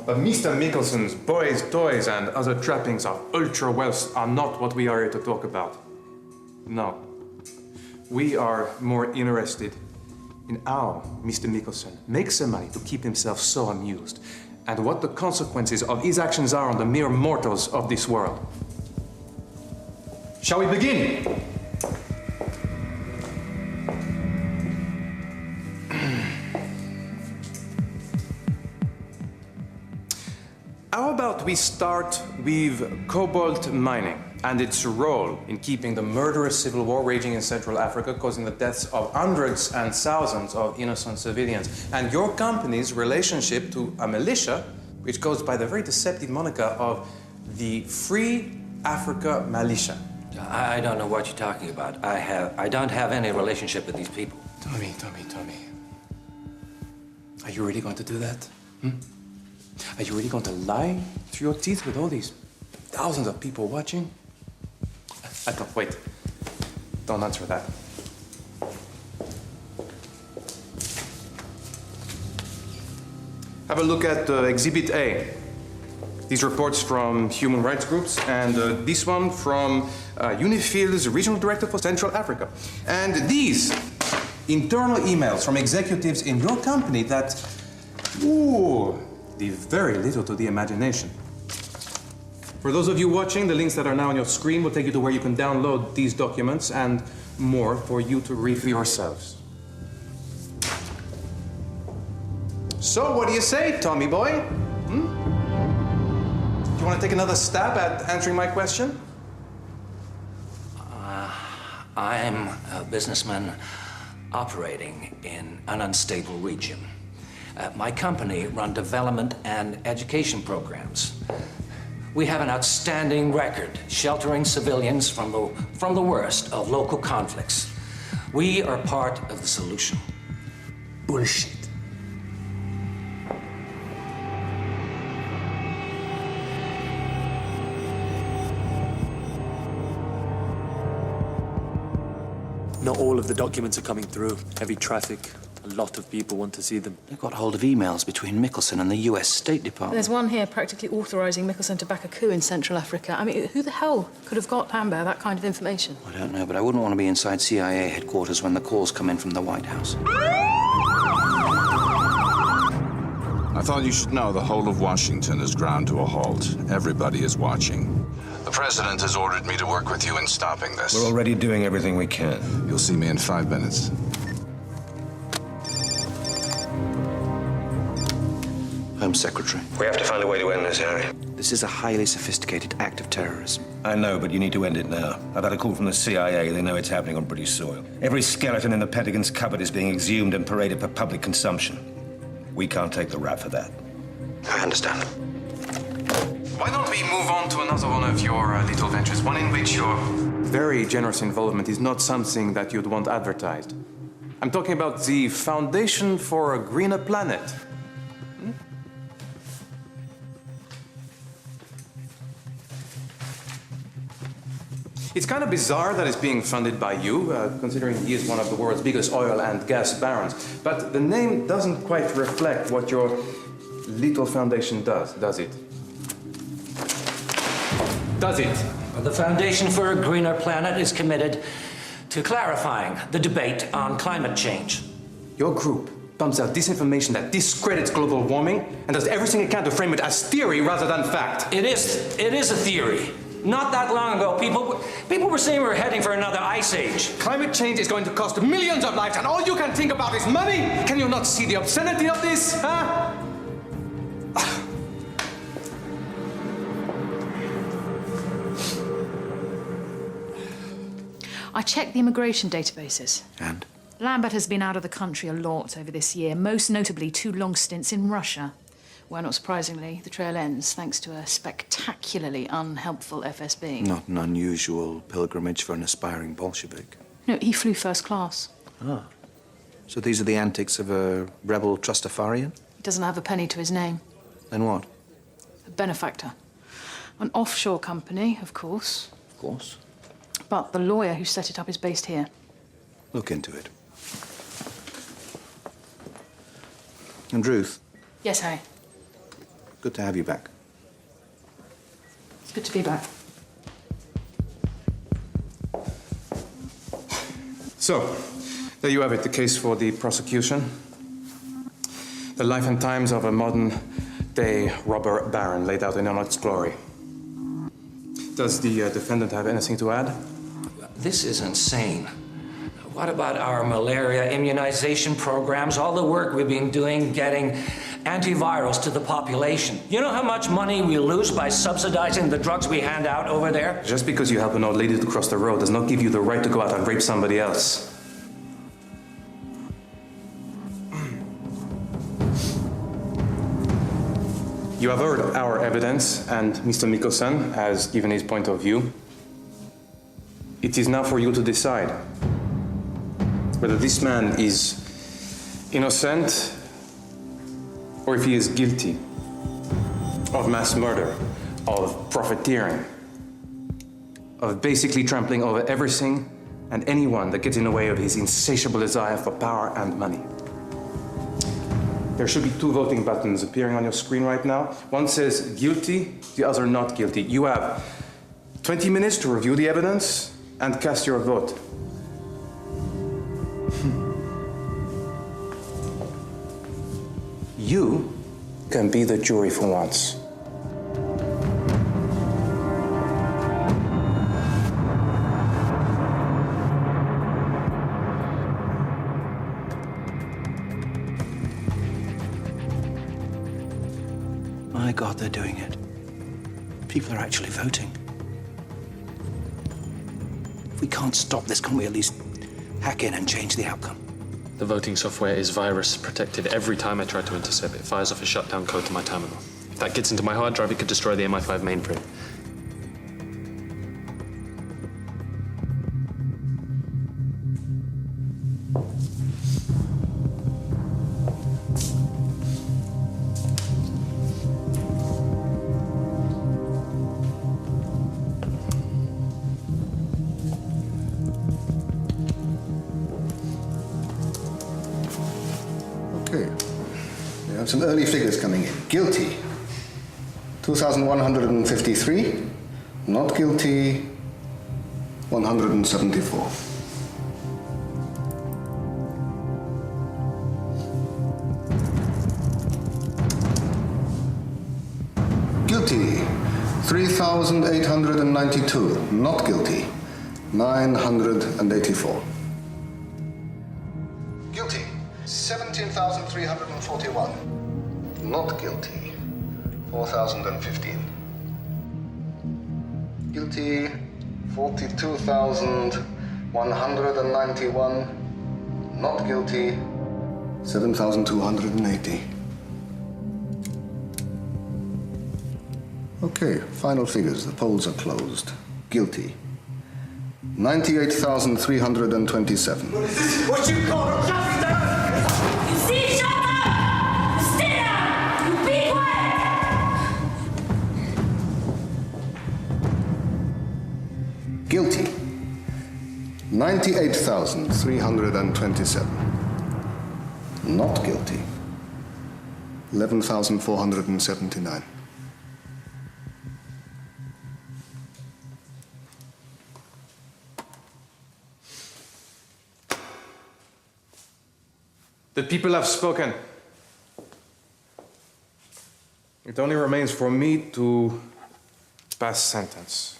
But Mr. Mickelson's boys' toys and other trappings of ultra-wealth are not what we are here to talk about. No. We are more interested in how Mr. Mickelson makes the money to keep himself so amused, and what the consequences of his actions are on the mere mortals of this world. Shall we begin? How about we start with cobalt mining and its role in keeping the murderous civil war raging in Central Africa, causing the deaths of hundreds and thousands of innocent civilians, and your company's relationship to a militia which goes by the very deceptive moniker of the Free Africa Militia. I don't know what you're talking about. I don't have any relationship with these people. Tommy. Are you really going to do that? Are you really going to lie through your teeth with all these thousands of people watching? Wait. Don't answer that. Have a look at Exhibit A. These reports from human rights groups, and this one from UNIFIL's Regional Director for Central Africa. And these internal emails from executives in your company that, leave very little to the imagination. For those of you watching, the links that are now on your screen will take you to where you can download these documents and more for you to read for yourselves. So, what do you say, Tommy boy? Do you want to take another stab at answering my question? I'm a businessman operating in an unstable region. My company runs development and education programs. We have an outstanding record sheltering civilians from the worst of local conflicts. We are part of the solution. Bullshit. Not all of the documents are coming through. Heavy traffic. A lot of people want to see them. They got hold of emails between Mickelson and the US State Department. There's one here practically authorising Mickelson to back a coup in Central Africa. I mean, who the hell could have got Amber that kind of information? I don't know, but I wouldn't want to be inside CIA headquarters when the calls come in from the White House. I thought you should know the whole of Washington is ground to a halt. Everybody is watching. The president has ordered me to work with you in stopping this. We're already doing everything we can. You'll see me in 5 minutes. Home Secretary. We have to find a way to end this, Harry. This is a highly sophisticated act of terrorism. I know, but you need to end it now. I've had a call from the CIA. They know it's happening on British soil. Every skeleton in the Pentagon's cupboard is being exhumed and paraded for public consumption. We can't take the rap for that. I understand. Why don't we move on to another one of your little ventures, one in which your very generous involvement is not something that you'd want advertised. I'm talking about the Foundation for a Greener Planet. It's kind of bizarre that it's being funded by you, considering he is one of the world's biggest oil and gas barons. But the name doesn't quite reflect what your little foundation does it? Does it? The Foundation for a Greener Planet is committed to clarifying the debate on climate change. Your group pumps out disinformation that discredits global warming and does everything it can to frame it as theory rather than fact. It is a theory. Not that long ago, people were saying we were heading for another ice age. Climate change is going to cost millions of lives, and all you can think about is money! Can you not see the obscenity of this, huh? I checked the immigration databases. And? Lambert has been out of the country a lot over this year, most notably 2 long stints in Russia, where, not surprisingly, the trail ends thanks to a spectacularly unhelpful FSB. Not an unusual pilgrimage for an aspiring Bolshevik. No, he flew first class. Ah. So these are the antics of a rebel Trustafarian? He doesn't have a penny to his name. Then what? A benefactor. An offshore company, of course. Of course. But the lawyer who set it up is based here. Look into it. And Ruth? Yes, Harry? Good to have you back. It's good to be back. So, there you have it, the case for the prosecution. The life and times of a modern-day robber baron laid out in all its glory. Does the defendant have anything to add? This is insane. What about our malaria immunization programs, all the work we've been doing getting antivirals to the population? You know how much money we lose by subsidizing the drugs we hand out over there? Just because you help an old lady to cross the road does not give you the right to go out and rape somebody else. You have heard our evidence, and Mr. Mikkelsen has given his point of view. It is now for you to decide whether this man is innocent or if he is guilty of mass murder, of profiteering, of basically trampling over everything and anyone that gets in the way of his insatiable desire for power and money. There should be two voting buttons appearing on your screen right now. One says guilty, the other not guilty. You have 20 minutes to review the evidence and cast your vote. You can be the jury for once. My God, they're doing it. People are actually voting. If we can't stop this, can't we at least hack in and change the outcome? The voting software is virus protected. Every time I try to intercept it, fires off a shutdown code to my terminal. If that gets into my hard drive, it could destroy the MI5 mainframe. Okay. We have some early figures coming in. Guilty, 2,153. Not guilty, 174. Guilty, 3,892. Not guilty, 984. Guilty, 17,341. Not guilty, 4,015. Guilty, 42,191. Not guilty, 7,280. Okay, final figures. The polls are closed. Guilty, 98,327. What you call justice? You see, shut up! You stay down! You be quiet! Guilty, 98,327. Not guilty, 11,479. The people have spoken. It only remains for me to pass sentence.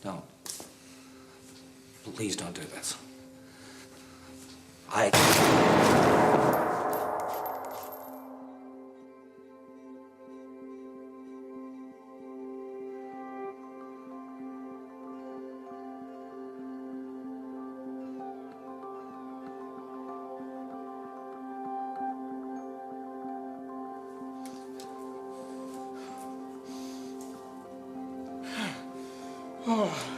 Don't. Please don't do this. Oh.